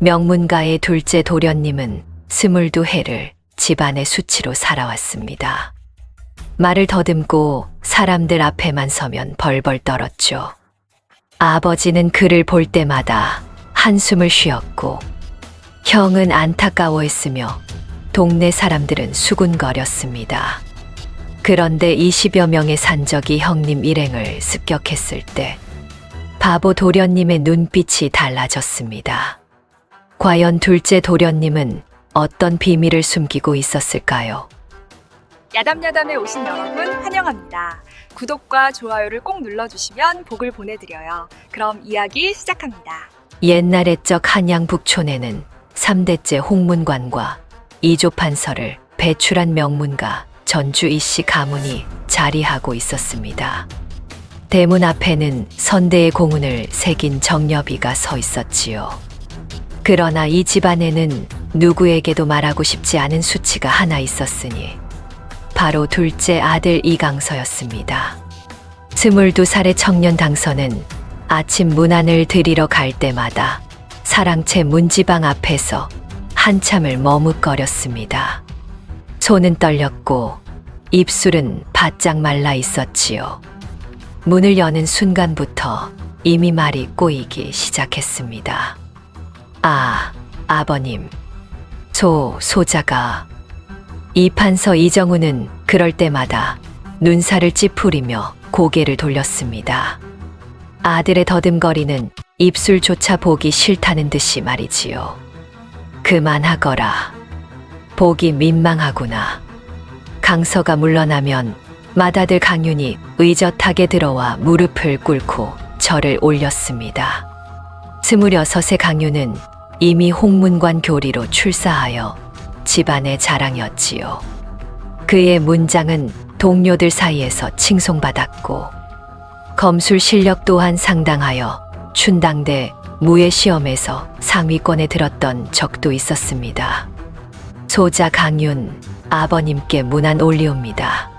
명문가의 둘째 도련님은 22해를 집안의 수치로 살아왔습니다. 말을 더듬고 사람들 앞에만 서면 벌벌 떨었죠. 아버지는 그를 볼 때마다 한숨을 쉬었고 형은 안타까워했으며 동네 사람들은 수군거렸습니다. 그런데 20여 명의 산적이 형님 일행을 습격했을 때 바보 도련님의 눈빛이 달라졌습니다. 과연 둘째 도련님은 어떤 비밀을 숨기고 있었을까요? 야담야담에 오신 여러분 환영합니다. 구독과 좋아요를 꼭 눌러주시면 복을 보내드려요. 그럼 이야기 시작합니다. 옛날 옛적 한양 북촌에는 3대째 홍문관과 이조판서를 배출한 명문가 전주 이씨 가문이 자리하고 있었습니다. 대문 앞에는 선대의 공훈을 새긴 정여비가 서 있었지요. 그러나 이 집안에는 누구에게도 말하고 싶지 않은 수치가 하나 있었으니 바로 둘째 아들 이강서였습니다. 22살의 청년 당서는 아침 문안을 드리러 갈 때마다 사랑채 문지방 앞에서 한참을 머뭇거렸습니다. 손은 떨렸고 입술은 바짝 말라 있었지요. 문을 여는 순간부터 이미 말이 꼬이기 시작했습니다. 아, 아버님. 소자가. 이 판서 이정우는 그럴 때마다 눈살을 찌푸리며 고개를 돌렸습니다. 아들의 더듬거리는 입술조차 보기 싫다는 듯이 말이지요. 그만하거라. 보기 민망하구나. 강서가 물러나면 맏아들 강윤이 의젓하게 들어와 무릎을 꿇고 절을 올렸습니다. 26의 강윤은 이미 홍문관 교리로 출사하여 집안의 자랑이었지요. 그의 문장은 동료들 사이에서 칭송받았고 검술 실력 또한 상당하여 춘당대 무예 시험에서 상위권에 들었던 적도 있었습니다. 소자 강윤, 아버님께 문안 올리옵니다.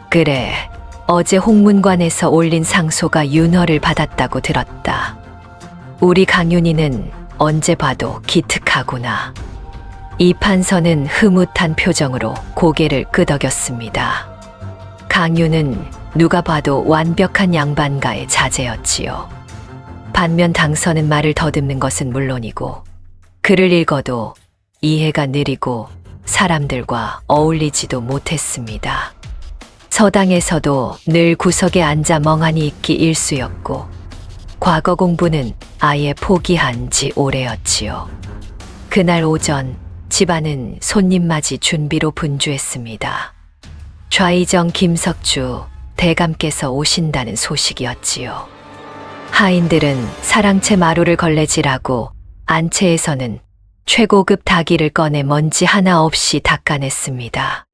그래, 어제 홍문관에서 올린 상소가 윤허를 받았다고 들었다. 우리 강윤이는 언제 봐도 기특하구나. 이 판서는 흐뭇한 표정으로 고개를 끄덕였습니다. 강윤은 누가 봐도 완벽한 양반가의 자제였지요. 반면 당서는 말을 더듬는 것은 물론이고 글을 읽어도 이해가 느리고 사람들과 어울리지도 못했습니다. 서당에서도 늘 구석에 앉아 멍하니 있기 일쑤였고 과거 공부는 아예 포기한 지 오래였지요. 그날 오전 집안은 손님 맞이 준비로 분주했습니다. 좌의정 김석주 대감께서 오신다는 소식이었지요. 하인들은 사랑채 마루를 걸레질하고 안채에서는 최고급 닭이를 꺼내 먼지 하나 없이 닦아냈습니다.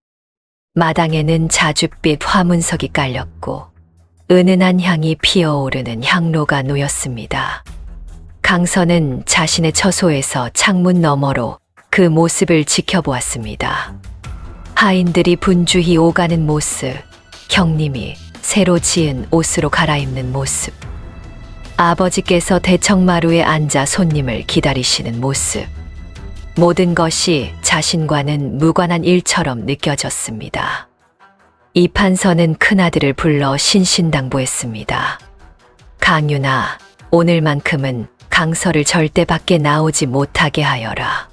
마당에는 자줏빛 화문석이 깔렸고 은은한 향이 피어오르는 향로가 놓였습니다. 강서는 자신의 처소에서 창문 너머로 그 모습을 지켜보았습니다. 하인들이 분주히 오가는 모습, 형님이 새로 지은 옷으로 갈아입는 모습, 아버지께서 대청마루에 앉아 손님을 기다리시는 모습, 모든 것이 자신과는 무관한 일처럼 느껴졌습니다. 이 판서는 큰아들을 불러 신신당부했습니다. 강윤아, 오늘만큼은 강서를 절대 밖에 나오지 못하게 하여라.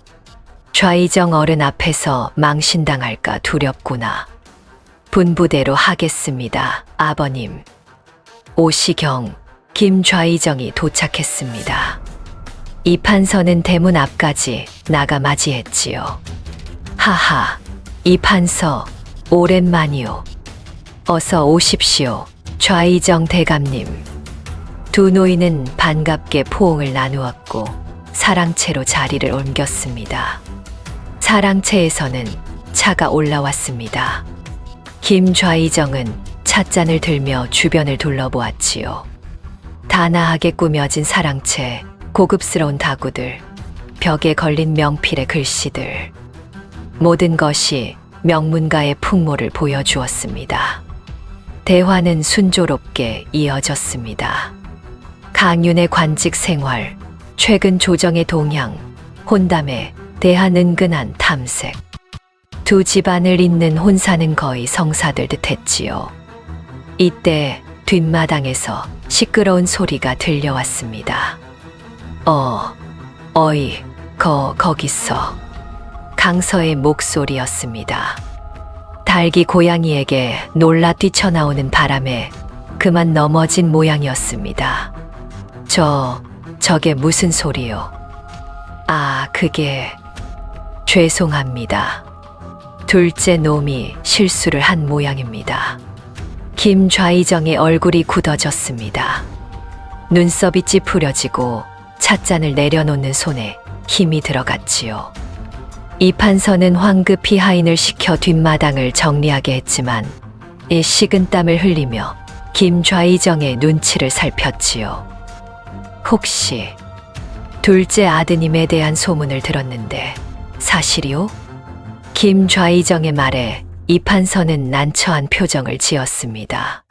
좌의정 어른 앞에서 망신당할까 두렵구나. 분부대로 하겠습니다, 아버님. 오시경, 김 좌의정이 도착했습니다. 이 판서는 대문 앞까지 나가 맞이했지요. 하하, 이 판서, 오랜만이오. 어서 오십시오, 좌의정 대감님. 두 노인은 반갑게 포옹을 나누었고 사랑채로 자리를 옮겼습니다. 사랑채에서는 차가 올라왔습니다. 김 좌의정은 찻잔을 들며 주변을 둘러보았지요. 단아하게 꾸며진 사랑채, 고급스러운 다구들, 벽에 걸린 명필의 글씨들, 모든 것이 명문가의 풍모를 보여주었습니다. 대화는 순조롭게 이어졌습니다. 강윤의 관직 생활, 최근 조정의 동향, 혼담에 대한 은근한 탐색. 두 집안을 잇는 혼사는 거의 성사될 듯했지요. 이때 뒷마당에서 시끄러운 소리가 들려왔습니다. 어이, 거기서. 강서의 목소리였습니다. 닭이 고양이에게 놀라 뛰쳐나오는 바람에 그만 넘어진 모양이었습니다. 저게 무슨 소리요? 그게 죄송합니다. 둘째 놈이 실수를 한 모양입니다. 김좌이정의 얼굴이 굳어졌습니다. 눈썹이 찌푸려지고 찻잔을 내려놓는 손에 힘이 들어갔지요. 이판서는 황급히 하인을 시켜 뒷마당을 정리하게 했지만 식은땀을 흘리며 김좌이정의 눈치를 살폈지요. 혹시 둘째 아드님에 대한 소문을 들었는데 사실이요? 김좌이정의 말에 이판서는 난처한 표정을 지었습니다.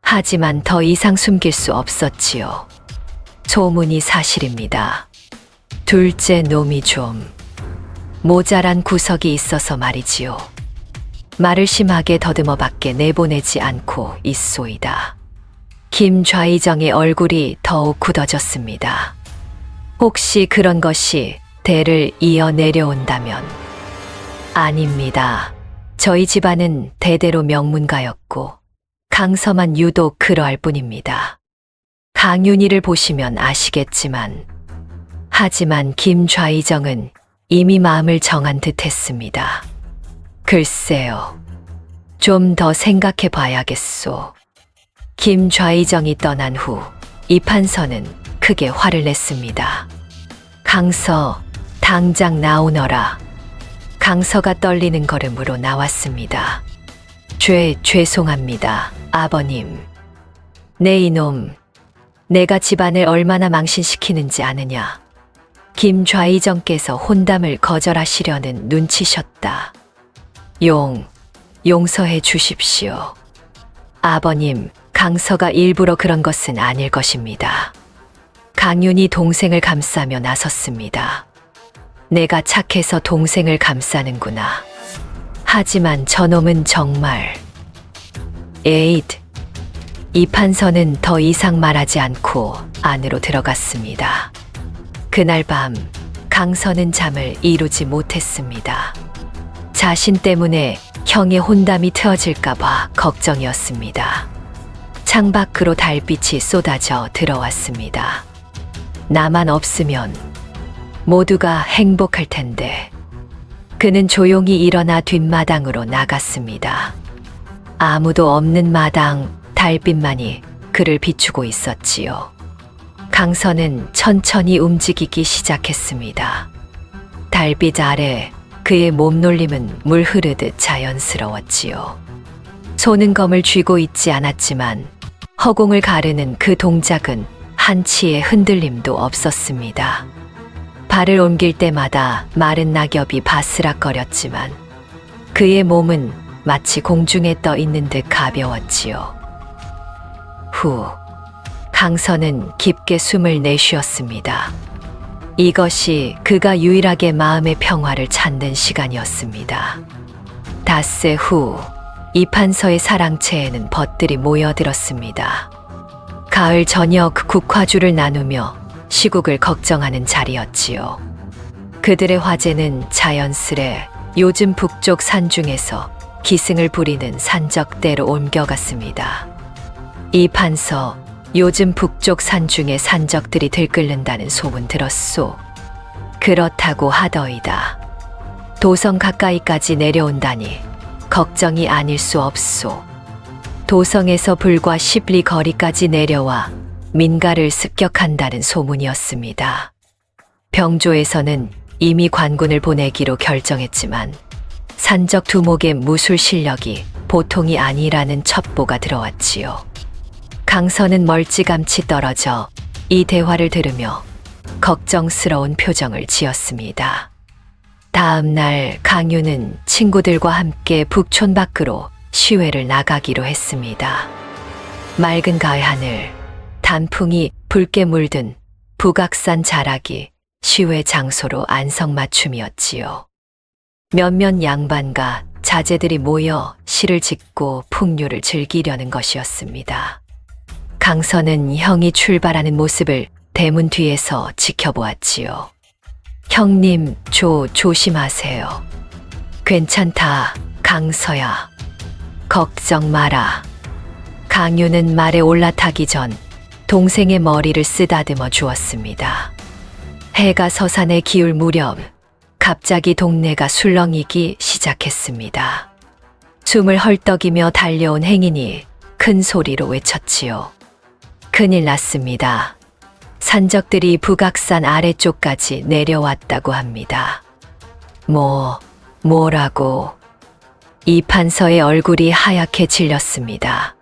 하지만 더 이상 숨길 수 없었지요. 소문이 사실입니다. 둘째 놈이 좀 모자란 구석이 있어서 말이지요. 말을 심하게 더듬어 밖에 내보내지 않고 있소이다. 김좌이정의 얼굴이 더욱 굳어졌습니다. 혹시 그런 것이 대를 이어 내려온다면? 아닙니다. 저희 집안은 대대로 명문가였고 강서만 유독 그러할 뿐입니다. 강윤희를 보시면 아시겠지만 하지만 김좌이정은 이미 마음을 정한 듯 했습니다. 글쎄요. 좀 더 생각해 봐야겠소. 김좌이정이 떠난 후 이판서는 크게 화를 냈습니다. 강서, 당장 나오너라. 강서가 떨리는 걸음으로 나왔습니다. 죄송합니다, 아버님. 내 이놈, 내가 집안을 얼마나 망신시키는지 아느냐. 김좌이정께서 혼담을 거절하시려는 눈치셨다. 용서해 주십시오. 아버님, 강서가 일부러 그런 것은 아닐 것입니다. 강윤이 동생을 감싸며 나섰습니다. 내가 착해서 동생을 감싸는구나. 하지만 저놈은 정말... 에잇! 이판서는 더 이상 말하지 않고 안으로 들어갔습니다. 그날 밤 강서는 잠을 이루지 못했습니다. 자신 때문에 형의 혼담이 트어질까봐 걱정이었습니다. 창밖으로 달빛이 쏟아져 들어왔습니다. 나만 없으면 모두가 행복할 텐데. 그는 조용히 일어나 뒷마당으로 나갔습니다. 아무도 없는 마당, 달빛만이 그를 비추고 있었지요. 강서는 천천히 움직이기 시작했습니다. 달빛 아래 그의 몸놀림은 물 흐르듯 자연스러웠지요. 손은 검을 쥐고 있지 않았지만 허공을 가르는 그 동작은 한치의 흔들림도 없었습니다. 발을 옮길 때마다 마른 낙엽이 바스락거렸지만 그의 몸은 마치 공중에 떠 있는 듯 가벼웠지요. 후, 강서는 깊게 숨을 내쉬었습니다. 이것이 그가 유일하게 마음의 평화를 찾는 시간이었습니다. 닷새 후 이판서의 사랑채에는 벗들이 모여들었습니다. 가을 저녁 국화주를 나누며 시국을 걱정하는 자리였지요. 그들의 화제는 자연스레 요즘 북쪽 산중에서 기승을 부리는 산적대로 옮겨갔습니다. 이판서, 요즘 북쪽 산중에 산적들이 들끓는다는 소문 들었소. 그렇다고 하더이다. 도성 가까이까지 내려온다니 걱정이 아닐 수 없소. 도성에서 불과 10리 거리까지 내려와 민가를 습격한다는 소문이었습니다. 병조에서는 이미 관군을 보내기로 결정했지만 산적 두목의 무술 실력이 보통이 아니라는 첩보가 들어왔지요. 강서는 멀찌감치 떨어져 이 대화를 들으며 걱정스러운 표정을 지었습니다. 다음 날 강유는 친구들과 함께 북촌 밖으로 시외를 나가기로 했습니다. 맑은 가을 하늘, 단풍이 붉게 물든 북악산 자락이 시외 장소로 안성맞춤이었지요. 몇몇 양반과 자제들이 모여 시를 짓고 풍류를 즐기려는 것이었습니다. 강서는 형이 출발하는 모습을 대문 뒤에서 지켜보았지요. 형님, 조심하세요. 괜찮다, 강서야. 걱정 마라. 강유는 말에 올라타기 전 동생의 머리를 쓰다듬어 주었습니다. 해가 서산에 기울 무렵 갑자기 동네가 술렁이기 시작했습니다. 숨을 헐떡이며 달려온 행인이 큰 소리로 외쳤지요. 큰일 났습니다. 산적들이 북악산 아래쪽까지 내려왔다고 합니다. 뭐라고? 이판서의 얼굴이 하얗게 질렸습니다.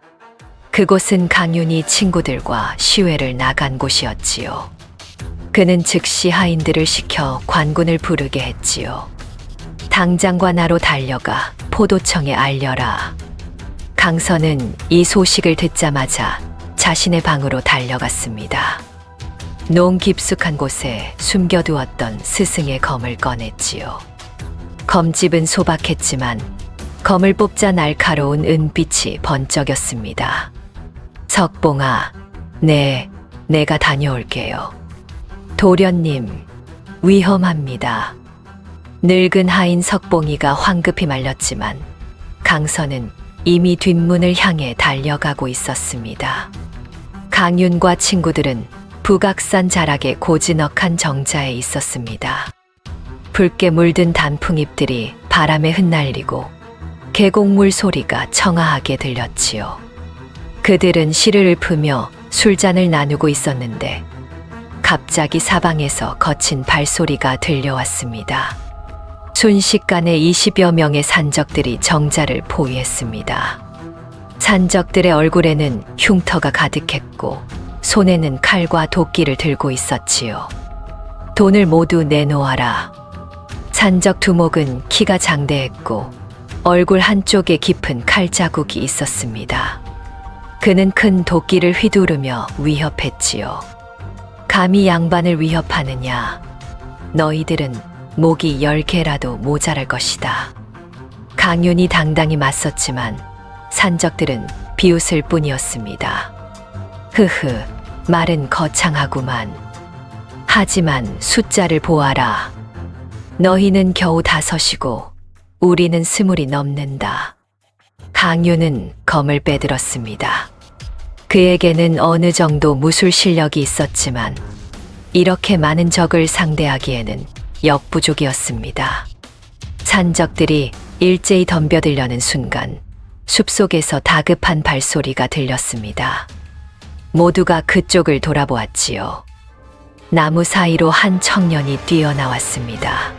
그곳은 강윤이 친구들과 시외를 나간 곳이었지요. 그는 즉시 하인들을 시켜 관군을 부르게 했지요. 당장과 나로 달려가 포도청에 알려라. 강서는 이 소식을 듣자마자 자신의 방으로 달려갔습니다. 농 깊숙한 곳에 숨겨두었던 스승의 검을 꺼냈지요. 검집은 소박했지만 검을 뽑자 날카로운 은빛이 번쩍였습니다. 석봉아, 내가 다녀올게요. 도련님, 위험합니다. 늙은 하인 석봉이가 황급히 말렸지만 강서는 이미 뒷문을 향해 달려가고 있었습니다. 강윤과 친구들은 북악산 자락의 고즈넉한 정자에 있었습니다. 붉게 물든 단풍잎들이 바람에 흩날리고 계곡물 소리가 청아하게 들렸지요. 그들은 시를 읊으며 술잔을 나누고 있었는데 갑자기 사방에서 거친 발소리가 들려왔습니다. 순식간에 20여 명의 산적들이 정자를 포위했습니다. 산적들의 얼굴에는 흉터가 가득했고 손에는 칼과 도끼를 들고 있었지요. 돈을 모두 내놓아라. 산적 두목은 키가 장대했고 얼굴 한쪽에 깊은 칼자국이 있었습니다. 그는 큰 도끼를 휘두르며 위협했지요. 감히 양반을 위협하느냐? 너희들은 목이 10개라도 모자랄 것이다. 강윤이 당당히 맞섰지만 산적들은 비웃을 뿐이었습니다. 흐흐, 말은 거창하구만. 하지만 숫자를 보아라. 너희는 겨우 5이고 우리는 20이 넘는다. 강윤은 검을 빼들었습니다. 그에게는 어느 정도 무술 실력이 있었지만 이렇게 많은 적을 상대하기에는 역부족이었습니다. 산적들이 일제히 덤벼들려는 순간 숲속에서 다급한 발소리가 들렸습니다. 모두가 그쪽을 돌아보았지요. 나무 사이로 한 청년이 뛰어나왔습니다.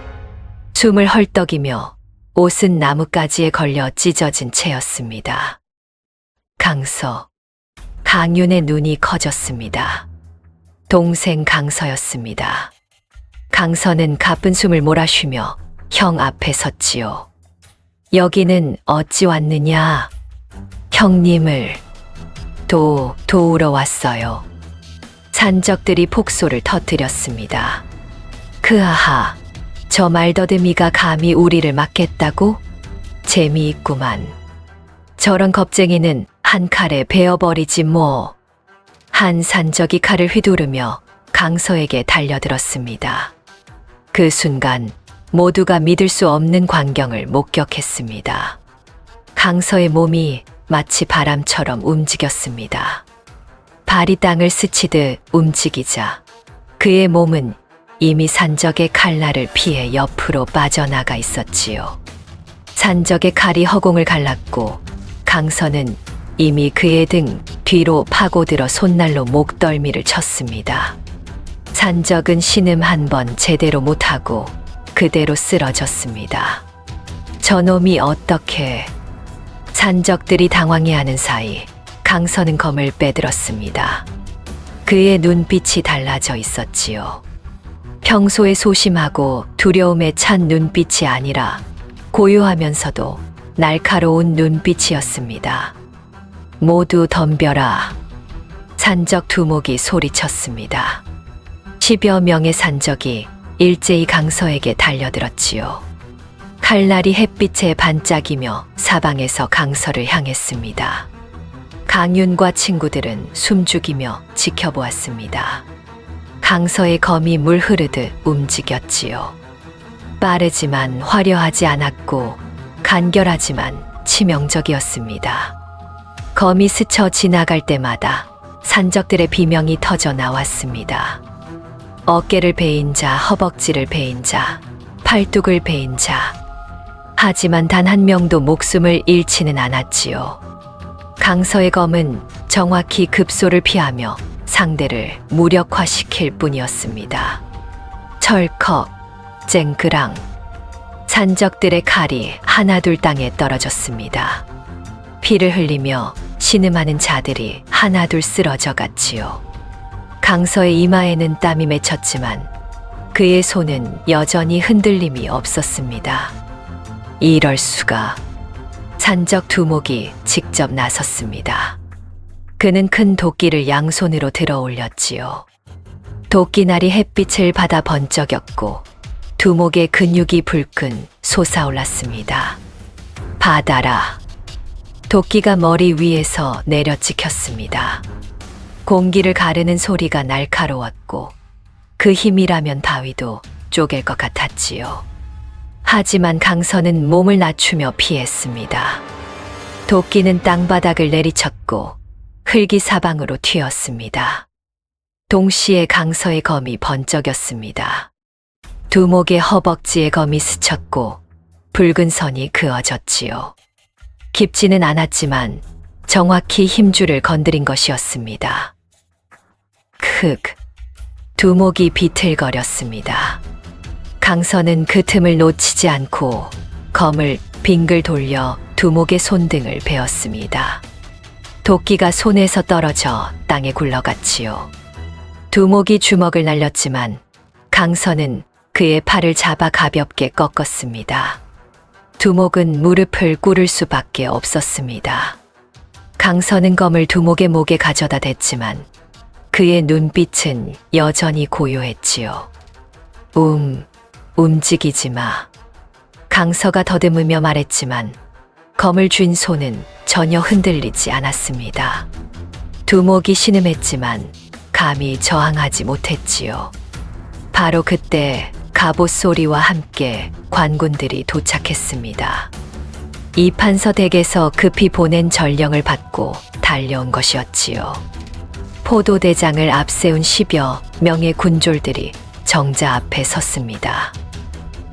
숨을 헐떡이며 옷은 나뭇가지에 걸려 찢어진 채였습니다. 강윤의 눈이 커졌습니다. 동생 강서였습니다. 강서는 가쁜 숨을 몰아쉬며 형 앞에 섰지요. 여기는 어찌 왔느냐? 형님을 도우러 왔어요. 산적들이 폭소를 터뜨렸습니다. 그아하, 저 말더듬이가 감히 우리를 막겠다고? 재미있구만. 저런 겁쟁이는 한 칼에 베어버리지 뭐. 한 산적이 칼을 휘두르며 강서에게 달려들었습니다. 그 순간 모두가 믿을 수 없는 광경을 목격했습니다. 강서의 몸이 마치 바람처럼 움직였습니다. 발이 땅을 스치듯 움직이자 그의 몸은 이미 산적의 칼날을 피해 옆으로 빠져나가 있었지요. 산적의 칼이 허공을 갈랐고 강서는 이미 그의 등 뒤로 파고들어 손날로 목덜미를 쳤습니다. 산적은 신음 한 번 제대로 못하고 그대로 쓰러졌습니다. 저놈이 어떻게... 산적들이 당황해하는 사이 강서는 검을 빼들었습니다. 그의 눈빛이 달라져 있었지요. 평소에 소심하고 두려움에 찬 눈빛이 아니라 고요하면서도 날카로운 눈빛이었습니다. 모두 덤벼라. 산적 두목이 소리쳤습니다. 10여 명의 산적이 일제히 강서에게 달려들었지요. 칼날이 햇빛에 반짝이며 사방에서 강서를 향했습니다. 강윤과 친구들은 숨죽이며 지켜보았습니다. 강서의 검이 물 흐르듯 움직였지요. 빠르지만 화려하지 않았고 간결하지만 치명적이었습니다. 검이 스쳐 지나갈 때마다 산적들의 비명이 터져 나왔습니다. 어깨를 베인 자, 허벅지를 베인 자, 팔뚝을 베인 자. 하지만 단 한 명도 목숨을 잃지는 않았지요. 강서의 검은 정확히 급소를 피하며 상대를 무력화시킬 뿐이었습니다. 철컥, 쨍그랑. 산적들의 칼이 하나둘 땅에 떨어졌습니다. 피를 흘리며 신음하는 자들이 하나둘 쓰러져 갔지요. 강서의 이마에는 땀이 맺혔지만 그의 손은 여전히 흔들림이 없었습니다. 이럴 수가. 산적 두목이 직접 나섰습니다. 그는 큰 도끼를 양손으로 들어 올렸지요. 도끼날이 햇빛을 받아 번쩍였고 두목의 근육이 불끈 솟아올랐습니다. 받아라. 도끼가 머리 위에서 내려 찍혔습니다. 공기를 가르는 소리가 날카로웠고 그 힘이라면 바위도 쪼갤 것 같았지요. 하지만 강서는 몸을 낮추며 피했습니다. 도끼는 땅바닥을 내리쳤고 흙이 사방으로 튀었습니다. 동시에 강서의 검이 번쩍였습니다. 두목의 허벅지에 검이 스쳤고 붉은 선이 그어졌지요. 깊지는 않았지만 정확히 힘줄을 건드린 것이었습니다. 흑! 두목이 비틀거렸습니다. 강서는 그 틈을 놓치지 않고 검을 빙글 돌려 두목의 손등을 베었습니다. 도끼가 손에서 떨어져 땅에 굴러갔지요. 두목이 주먹을 날렸지만 강서는 그의 팔을 잡아 가볍게 꺾었습니다. 두목은 무릎을 꿇을 수밖에 없었습니다. 강서는 검을 두목의 목에 가져다 댔지만 그의 눈빛은 여전히 고요했지요. 움직이지 마. 강서가 더듬으며 말했지만 검을 쥔 손은 전혀 흔들리지 않았습니다. 두목이 신음했지만 감히 저항하지 못했지요. 바로 그때 갑옷 소리와 함께 관군들이 도착했습니다. 이판서 댁에서 급히 보낸 전령을 받고 달려온 것이었지요. 포도대장을 앞세운 10여 명의 군졸들이 정자 앞에 섰습니다.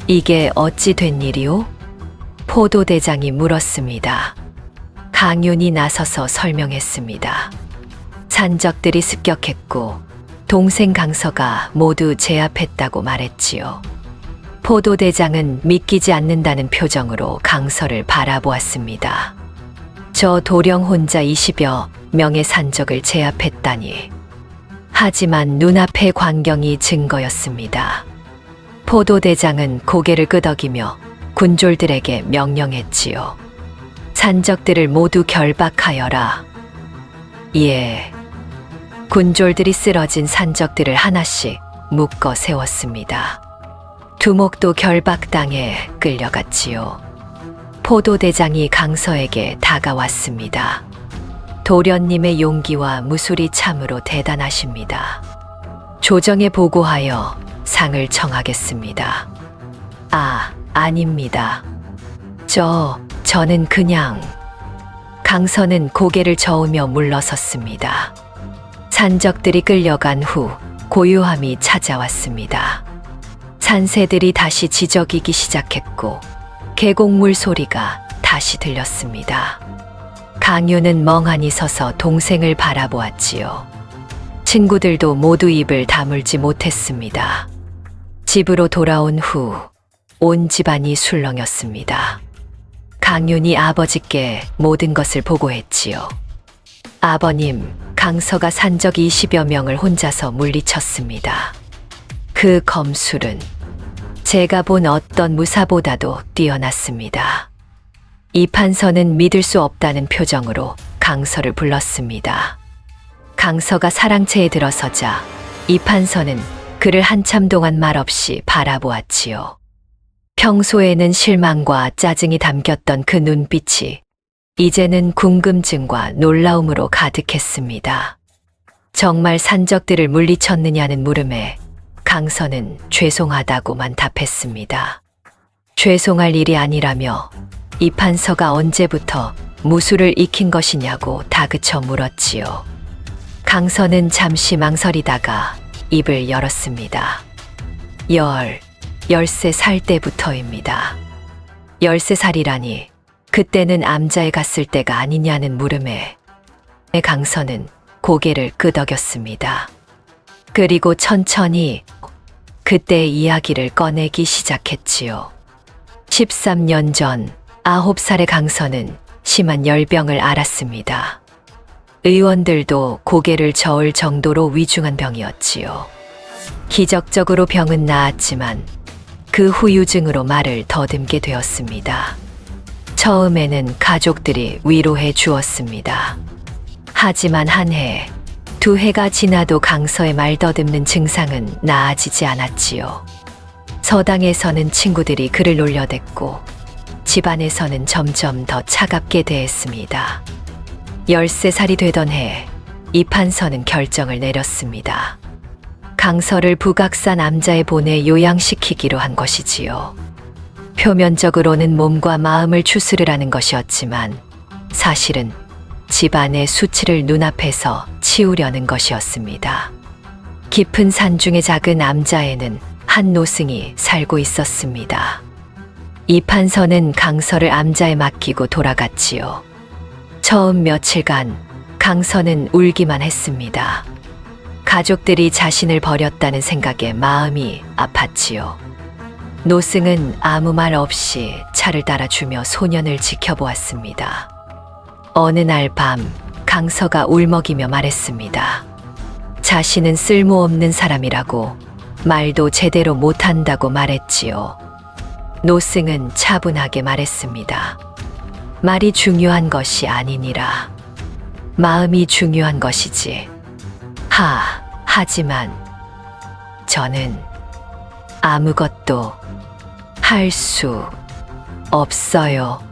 이게 어찌 된 일이오? 포도대장이 물었습니다. 강윤이 나서서 설명했습니다. 산적들이 습격했고 동생 강서가 모두 제압했다고 말했지요. 포도대장은 믿기지 않는다는 표정으로 강서를 바라보았습니다. 저 도령 혼자 20여 명의 산적을 제압했다니. 하지만 눈앞의 광경이 증거였습니다. 포도대장은 고개를 끄덕이며 군졸들에게 명령했지요. 산적들을 모두 결박하여라. 예. 군졸들이 쓰러진 산적들을 하나씩 묶어 세웠습니다. 두목도 결박당해 끌려갔지요. 포도대장이 강서에게 다가왔습니다. 도련님의 용기와 무술이 참으로 대단하십니다. 조정에 보고하여 상을 청하겠습니다. 아닙니다. 저는 그냥... 강서는 고개를 저으며 물러섰습니다. 산적들이 끌려간 후 고요함이 찾아왔습니다. 산새들이 다시 지저귀기 시작했고 계곡물 소리가 다시 들렸습니다. 강유는 멍하니 서서 동생을 바라보았지요. 친구들도 모두 입을 다물지 못했습니다. 집으로 돌아온 후 온 집안이 술렁였습니다. 강윤이 아버지께 모든 것을 보고했지요. 아버님, 강서가 산적 20여 명을 혼자서 물리쳤습니다. 그 검술은 제가 본 어떤 무사보다도 뛰어났습니다. 이판서는 믿을 수 없다는 표정으로 강서를 불렀습니다. 강서가 사랑채에 들어서자 이판서는 그를 한참 동안 말없이 바라보았지요. 평소에는 실망과 짜증이 담겼던 그 눈빛이 이제는 궁금증과 놀라움으로 가득했습니다. 정말 산적들을 물리쳤느냐는 물음에 강선은 죄송하다고만 답했습니다. 죄송할 일이 아니라며 이 판서가 언제부터 무술을 익힌 것이냐고 다그쳐 물었지요. 강선은 잠시 망설이다가 입을 열었습니다. 13살 때부터입니다. 13살이라니 그때는 암자에 갔을 때가 아니냐는 물음에 강선은 고개를 끄덕였습니다. 그리고 천천히 그때의 이야기를 꺼내기 시작했지요. 13년 전 9살의 강선은 심한 열병을 앓았습니다. 의원들도 고개를 저을 정도로 위중한 병이었지요. 기적적으로 병은 나았지만 그 후유증으로 말을 더듬게 되었습니다. 처음에는 가족들이 위로해 주었습니다. 하지만 한 해, 2해가 지나도 강서의 말 더듬는 증상은 나아지지 않았지요. 서당에서는 친구들이 그를 놀려댔고 집안에서는 점점 더 차갑게 대했습니다. 13살이 되던 해, 이 판서는 결정을 내렸습니다. 강서를 북악산 암자에 보내 요양시키기로 한 것이지요. 표면적으로는 몸과 마음을 추스르라는 것이었지만 사실은 집안의 수치를 눈앞에서 치우려는 것이었습니다. 깊은 산중의 작은 암자에는 한 노승이 살고 있었습니다. 이 판서는 강서를 암자에 맡기고 돌아갔지요. 처음 며칠간 강서는 울기만 했습니다. 가족들이 자신을 버렸다는 생각에 마음이 아팠지요. 노승은 아무 말 없이 차를 따라주며 소년을 지켜보았습니다. 어느 날 밤 강서가 울먹이며 말했습니다. 자신은 쓸모없는 사람이라고 말도 제대로 못한다고 말했지요. 노승은 차분하게 말했습니다. 말이 중요한 것이 아니니라. 마음이 중요한 것이지. 하지만 저는 아무것도 할 수 없어요.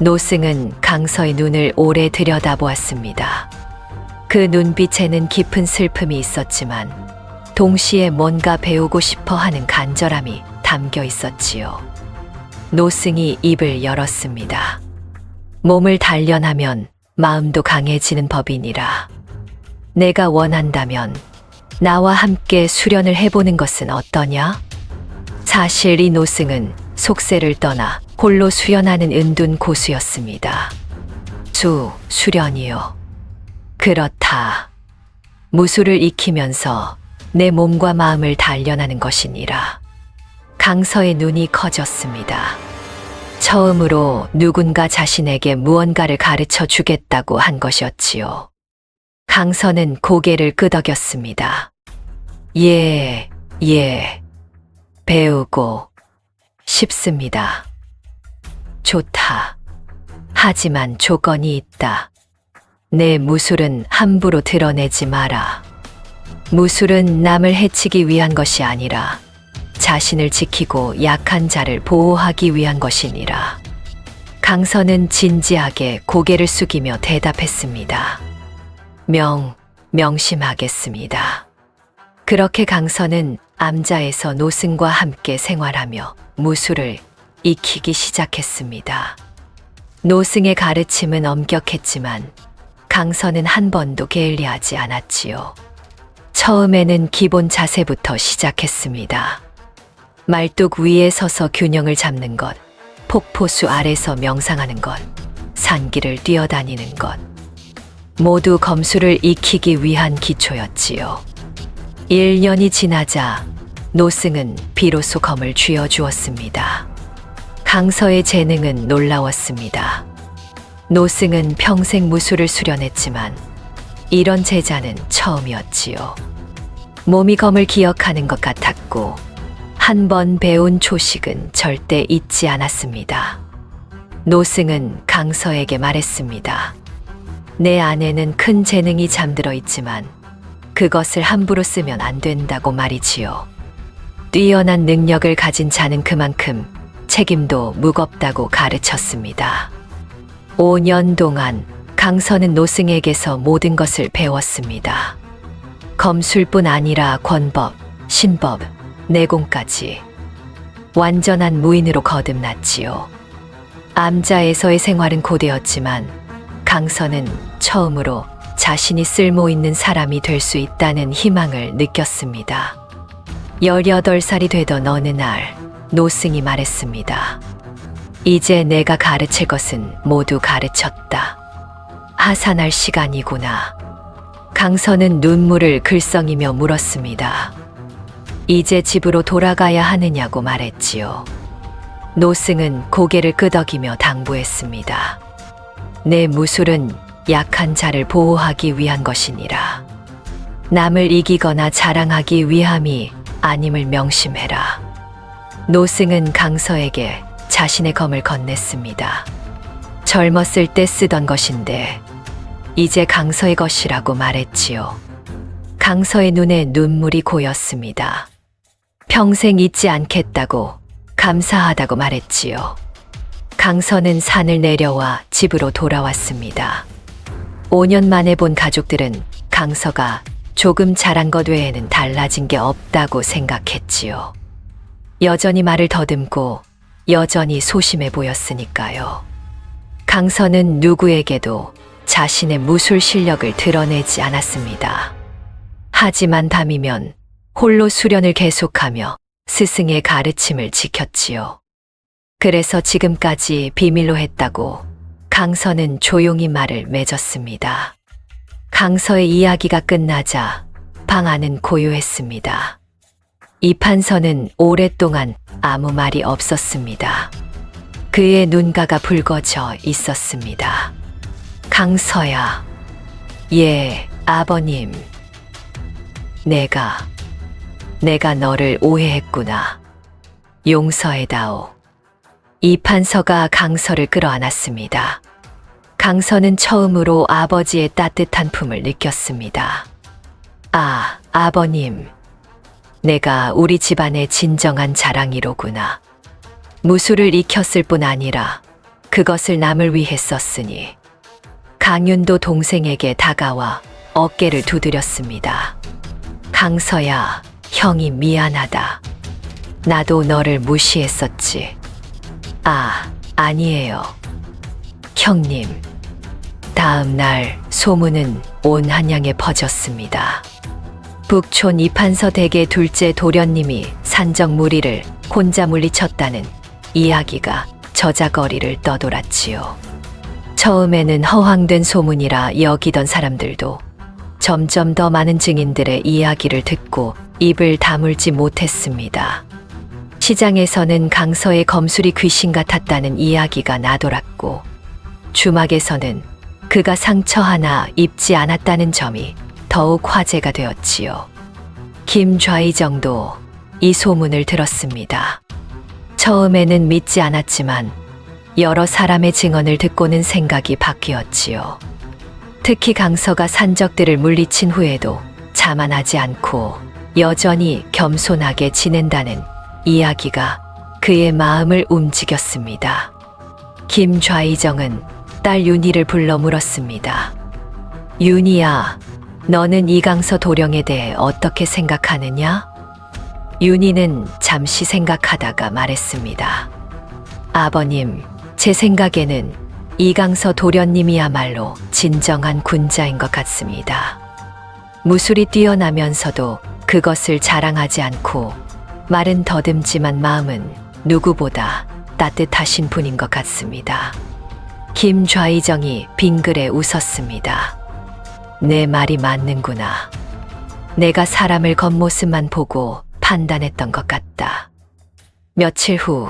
노승은 강서의 눈을 오래 들여다보았습니다. 그 눈빛에는 깊은 슬픔이 있었지만 동시에 뭔가 배우고 싶어 하는 간절함이 담겨 있었지요. 노승이 입을 열었습니다. 몸을 단련하면 마음도 강해지는 법이니라. 내가 원한다면 나와 함께 수련을 해보는 것은 어떠냐? 사실 이 노승은 속세를 떠나 홀로 수련하는 은둔 고수였습니다. 수련이요. 그렇다. 무술을 익히면서 내 몸과 마음을 단련하는 것이니라. 강서의 눈이 커졌습니다. 처음으로 누군가 자신에게 무언가를 가르쳐 주겠다고 한 것이었지요. 강서는 고개를 끄덕였습니다. 예, 배우고 싶습니다. 좋다. 하지만 조건이 있다. 내 무술은 함부로 드러내지 마라. 무술은 남을 해치기 위한 것이 아니라 자신을 지키고 약한 자를 보호하기 위한 것이니라. 강서는 진지하게 고개를 숙이며 대답했습니다. 명심하겠습니다. 그렇게 강서는 암자에서 노승과 함께 생활하며 무술을 익히기 시작했습니다. 노승의 가르침은 엄격했지만 강서는 한 번도 게을리하지 않았지요. 처음에는 기본 자세부터 시작했습니다. 말뚝 위에 서서 균형을 잡는 것, 폭포수 아래서 명상하는 것, 산길을 뛰어다니는 것. 모두 검술을 익히기 위한 기초였지요. 1년이 지나자 노승은 비로소 검을 쥐어주었습니다. 강서의 재능은 놀라웠습니다. 노승은 평생 무술을 수련했지만 이런 제자는 처음이었지요. 몸이 검을 기억하는 것 같았고 한 번 배운 초식은 절대 잊지 않았습니다. 노승은 강서에게 말했습니다. 내 안에는 큰 재능이 잠들어 있지만 그것을 함부로 쓰면 안 된다고 말이지요. 뛰어난 능력을 가진 자는 그만큼 책임도 무겁다고 가르쳤습니다. 5년 동안 강선은 노승에게서 모든 것을 배웠습니다. 검술뿐 아니라 권법, 신법, 내공까지 완전한 무인으로 거듭났지요. 암자에서의 생활은 고되었지만 강선은 처음으로 자신이 쓸모 있는 사람이 될 수 있다는 희망을 느꼈습니다. 18살이 되던 어느 날 노승이 말했습니다. 이제 내가 가르칠 것은 모두 가르쳤다. 하산할 시간이구나. 강선은 눈물을 글썽이며 물었습니다. 이제 집으로 돌아가야 하느냐고 말했지요. 노승은 고개를 끄덕이며 당부했습니다. 내 무술은 약한 자를 보호하기 위한 것이니라. 남을 이기거나 자랑하기 위함이 아님을 명심해라. 노승은 강서에게 자신의 검을 건넸습니다. 젊었을 때 쓰던 것인데 이제 강서의 것이라고 말했지요. 강서의 눈에 눈물이 고였습니다. 평생 잊지 않겠다고 감사하다고 말했지요. 강서는 산을 내려와 집으로 돌아왔습니다. 5년 만에 본 가족들은 강서가 조금 자란 것 외에는 달라진 게 없다고 생각했지요. 여전히 말을 더듬고 여전히 소심해 보였으니까요. 강서는 누구에게도 자신의 무술 실력을 드러내지 않았습니다. 하지만 밤이면 홀로 수련을 계속하며 스승의 가르침을 지켰지요. 그래서 지금까지 비밀로 했다고 강서는 조용히 말을 맺었습니다. 강서의 이야기가 끝나자 방 안은 고요했습니다. 이판서는 오랫동안 아무 말이 없었습니다. 그의 눈가가 붉어져 있었습니다. 강서야, 예, 아버님. 내가 너를 오해했구나. 용서해다오. 이판서가 강서를 끌어안았습니다. 강서는 처음으로 아버지의 따뜻한 품을 느꼈습니다. 아, 아버님. 내가 우리 집안의 진정한 자랑이로구나. 무술을 익혔을 뿐 아니라 그것을 남을 위해 썼으니. 강윤도 동생에게 다가와 어깨를 두드렸습니다. 강서야, 형이 미안하다. 나도 너를 무시했었지. 아, 아니에요. 형님. 다음 날 소문은 온 한양에 퍼졌습니다. 북촌 이판서 댁의 둘째 도련님이 산적무리를 혼자 물리쳤다는 이야기가 저자거리를 떠돌았지요. 처음에는 허황된 소문이라 여기던 사람들도 점점 더 많은 증인들의 이야기를 듣고 입을 다물지 못했습니다. 시장에서는 강서의 검술이 귀신 같았다는 이야기가 나돌았고 주막에서는 그가 상처 하나 입지 않았다는 점이 더욱 화제가 되었지요. 김좌이정도 이 소문을 들었습니다. 처음에는 믿지 않았지만 여러 사람의 증언을 듣고는 생각이 바뀌었지요. 특히 강서가 산적들을 물리친 후에도 자만하지 않고 여전히 겸손하게 지낸다는 이야기가 그의 마음을 움직였습니다. 김좌이정은 딸 윤희를 불러 물었습니다. 윤희야, 너는 이강서 도령에 대해 어떻게 생각하느냐? 윤희는 잠시 생각하다가 말했습니다. 아버님, 제 생각에는 이강서 도련님이야말로 진정한 군자인 것 같습니다. 무술이 뛰어나면서도 그것을 자랑하지 않고 말은 더듬지만 마음은 누구보다 따뜻하신 분인 것 같습니다. 김좌이정이 빙그레 웃었습니다. 내 말이 맞는구나. 내가 사람을 겉모습만 보고 판단했던 것 같다. 며칠 후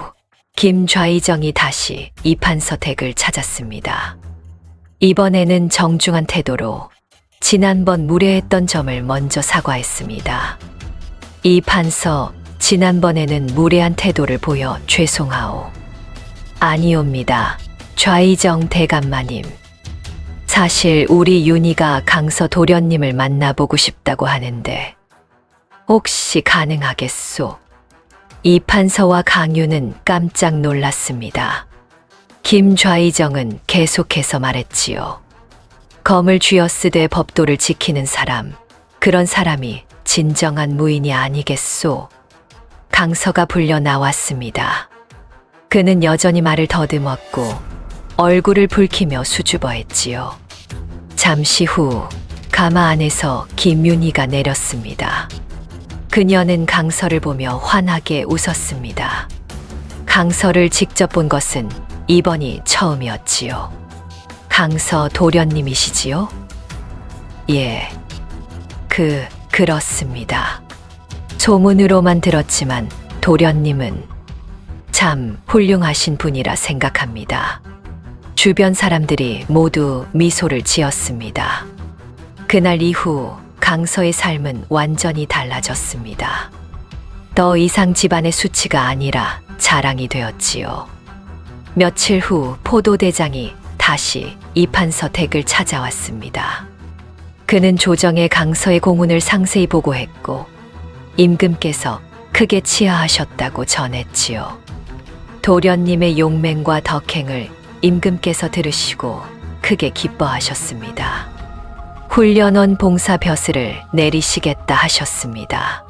김좌이정이 다시 이판서 댁을 찾았습니다. 이번에는 정중한 태도로 지난번 무례했던 점을 먼저 사과했습니다. 이판서, 지난번에는 무례한 태도를 보여 죄송하오. 아니옵니다. 좌이정 대감마님. 사실 우리 윤희가 강서 도련님을 만나보고 싶다고 하는데 혹시 가능하겠소? 이판서와 강윤은 깜짝 놀랐습니다. 김좌이정은 계속해서 말했지요. 검을 쥐어쓰되 법도를 지키는 사람, 그런 사람이 진정한 무인이 아니겠소? 강서가 불려 나왔습니다. 그는 여전히 말을 더듬었고 얼굴을 붉히며 수줍어했지요. 잠시 후 가마 안에서 김윤희가 내렸습니다. 그녀는 강서를 보며 환하게 웃었습니다. 강서를 직접 본 것은 이번이 처음이었지요. 강서 도련님이시지요? 예, 그렇습니다. 소문으로만 들었지만 도련님은 참 훌륭하신 분이라 생각합니다. 주변 사람들이 모두 미소를 지었습니다. 그날 이후 강서의 삶은 완전히 달라졌습니다. 더 이상 집안의 수치가 아니라 자랑이 되었지요. 며칠 후 포도대장이 다시 이판서 댁을 찾아왔습니다. 그는 조정에 강서의 공운을 상세히 보고했고 임금께서 크게 치하하셨다고 전했지요. 도련님의 용맹과 덕행을 임금께서 들으시고 크게 기뻐하셨습니다. 훈련원 봉사 벼슬을 내리시겠다 하셨습니다.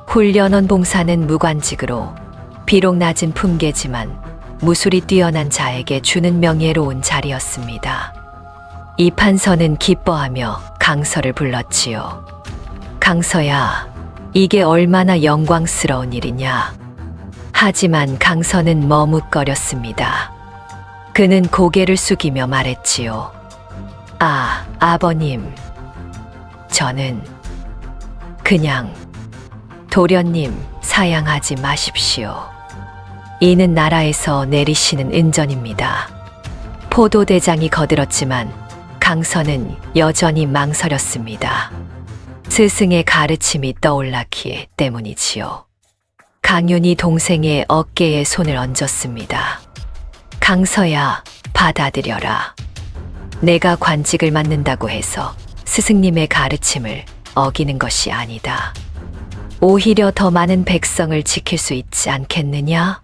훈련원 봉사는 무관직으로 비록 낮은 품계지만 무술이 뛰어난 자에게 주는 명예로운 자리였습니다. 이판서는 기뻐하며 강서를 불렀지요. 강서야, 이게 얼마나 영광스러운 일이냐. 하지만 강서는 머뭇거렸습니다. 그는 고개를 숙이며 말했지요. 아버님. 저는 그냥 도련님 사양하지 마십시오. 이는 나라에서 내리시는 은전입니다. 포도대장이 거들었지만 강서는 여전히 망설였습니다. 스승의 가르침이 떠올랐기 때문이지요. 강윤이 동생의 어깨에 손을 얹었습니다. 강서야, 받아들여라. 내가 관직을 맡는다고 해서 스승님의 가르침을 어기는 것이 아니다. 오히려 더 많은 백성을 지킬 수 있지 않겠느냐?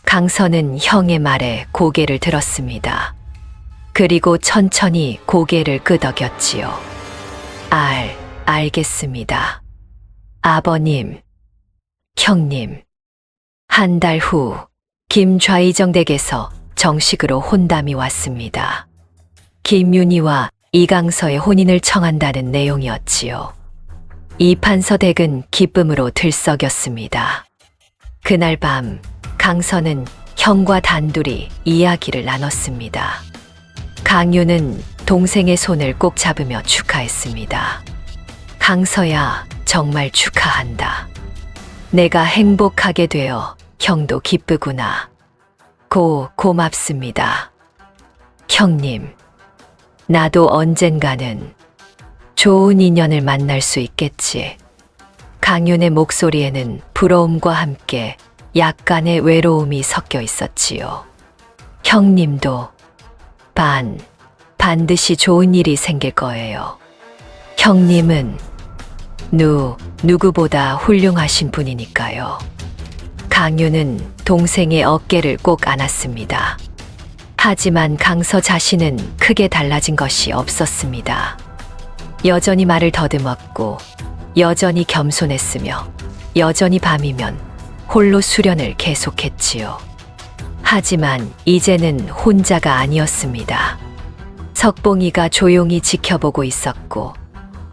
강서는 형의 말에 고개를 들었습니다. 그리고 천천히 고개를 끄덕였지요. 알겠습니다. 아버님, 형님. 한 달 후 김좌이정 댁에서 정식으로 혼담이 왔습니다. 김윤희와 이강서의 혼인을 청한다는 내용이었지요. 이판서 댁은 기쁨으로 들썩였습니다. 그날 밤 강서는 형과 단둘이 이야기를 나눴습니다. 강윤은 동생의 손을 꼭 잡으며 축하했습니다. 강서야, 정말 축하한다. 내가 행복하게 되어 형도 기쁘구나. 고맙습니다. 형님, 나도 언젠가는 좋은 인연을 만날 수 있겠지. 강윤의 목소리에는 부러움과 함께 약간의 외로움이 섞여 있었지요. 형님도 반드시 좋은 일이 생길 거예요. 형님은 누구보다 훌륭하신 분이니까요. 강윤은 동생의 어깨를 꼭 안았습니다. 하지만 강서 자신은 크게 달라진 것이 없었습니다. 여전히 말을 더듬었고, 여전히 겸손했으며, 여전히 밤이면 홀로 수련을 계속했지요. 하지만 이제는 혼자가 아니었습니다. 석봉이가 조용히 지켜보고 있었고,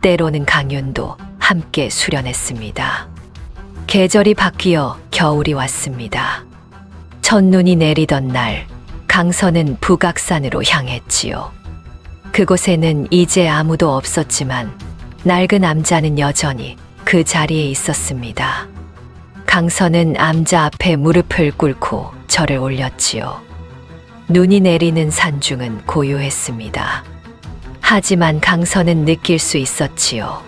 때로는 강윤도 함께 수련했습니다. 계절이 바뀌어 겨울이 왔습니다. 첫눈이 내리던 날, 강서는 북악산으로 향했지요. 그곳에는 이제 아무도 없었지만 낡은 암자는 여전히 그 자리에 있었습니다. 강서는 암자 앞에 무릎을 꿇고 절을 올렸지요. 눈이 내리는 산중은 고요했습니다. 하지만 강서는 느낄 수 있었지요.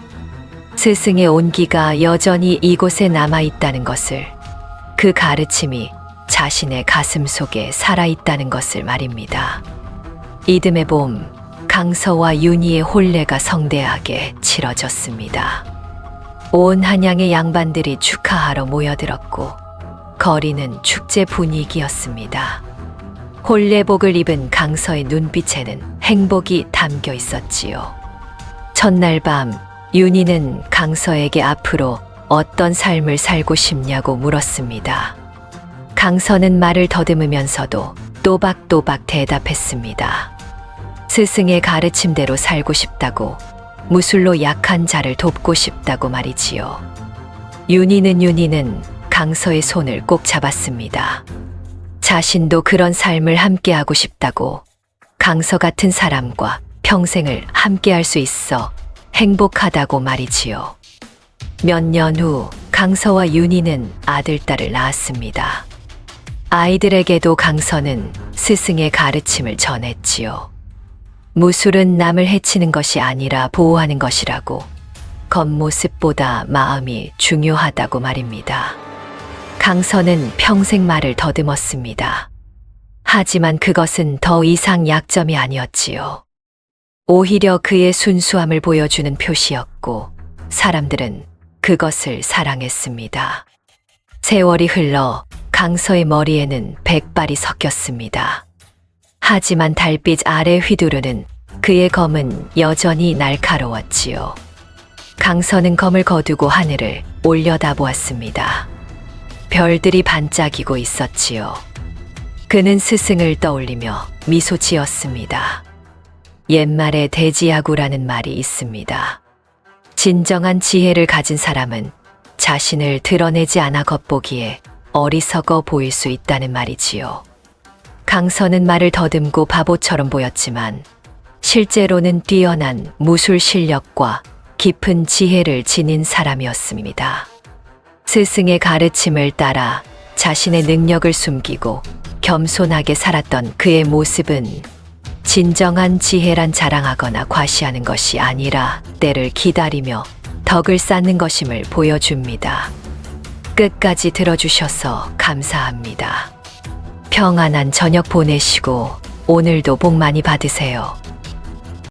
스승의 온기가 여전히 이곳에 남아있다는 것을, 그 가르침이 자신의 가슴 속에 살아있다는 것을 말입니다. 이듬해 봄, 강서와 윤희의 혼례가 성대하게 치러졌습니다. 온 한양의 양반들이 축하하러 모여들었고 거리는 축제 분위기였습니다. 혼례복을 입은 강서의 눈빛에는 행복이 담겨 있었지요. 첫날 밤 윤희는 강서에게 앞으로 어떤 삶을 살고 싶냐고 물었습니다. 강서는 말을 더듬으면서도 또박또박 대답했습니다. 스승의 가르침대로 살고 싶다고, 무술로 약한 자를 돕고 싶다고 말이지요. 윤희는 강서의 손을 꼭 잡았습니다. 자신도 그런 삶을 함께하고 싶다고, 강서 같은 사람과 평생을 함께할 수 있어 행복하다고 말이지요. 몇 년 후 강서와 윤희는 아들, 딸을 낳았습니다. 아이들에게도 강서는 스승의 가르침을 전했지요. 무술은 남을 해치는 것이 아니라 보호하는 것이라고, 겉모습보다 마음이 중요하다고 말입니다. 강서는 평생 말을 더듬었습니다. 하지만 그것은 더 이상 약점이 아니었지요. 오히려 그의 순수함을 보여주는 표시였고, 사람들은 그것을 사랑했습니다. 세월이 흘러 강서의 머리에는 백발이 섞였습니다. 하지만 달빛 아래 휘두르는 그의 검은 여전히 날카로웠지요. 강서는 검을 거두고 하늘을 올려다보았습니다. 별들이 반짝이고 있었지요. 그는 스승을 떠올리며 미소 지었습니다. 옛말에 대지야구라는 말이 있습니다. 진정한 지혜를 가진 사람은 자신을 드러내지 않아 겉보기에 어리석어 보일 수 있다는 말이지요. 강서는 말을 더듬고 바보처럼 보였지만 실제로는 뛰어난 무술 실력과 깊은 지혜를 지닌 사람이었습니다. 스승의 가르침을 따라 자신의 능력을 숨기고 겸손하게 살았던 그의 모습은 진정한 지혜란 자랑하거나 과시하는 것이 아니라 때를 기다리며 덕을 쌓는 것임을 보여줍니다. 끝까지 들어주셔서 감사합니다. 평안한 저녁 보내시고 오늘도 복 많이 받으세요.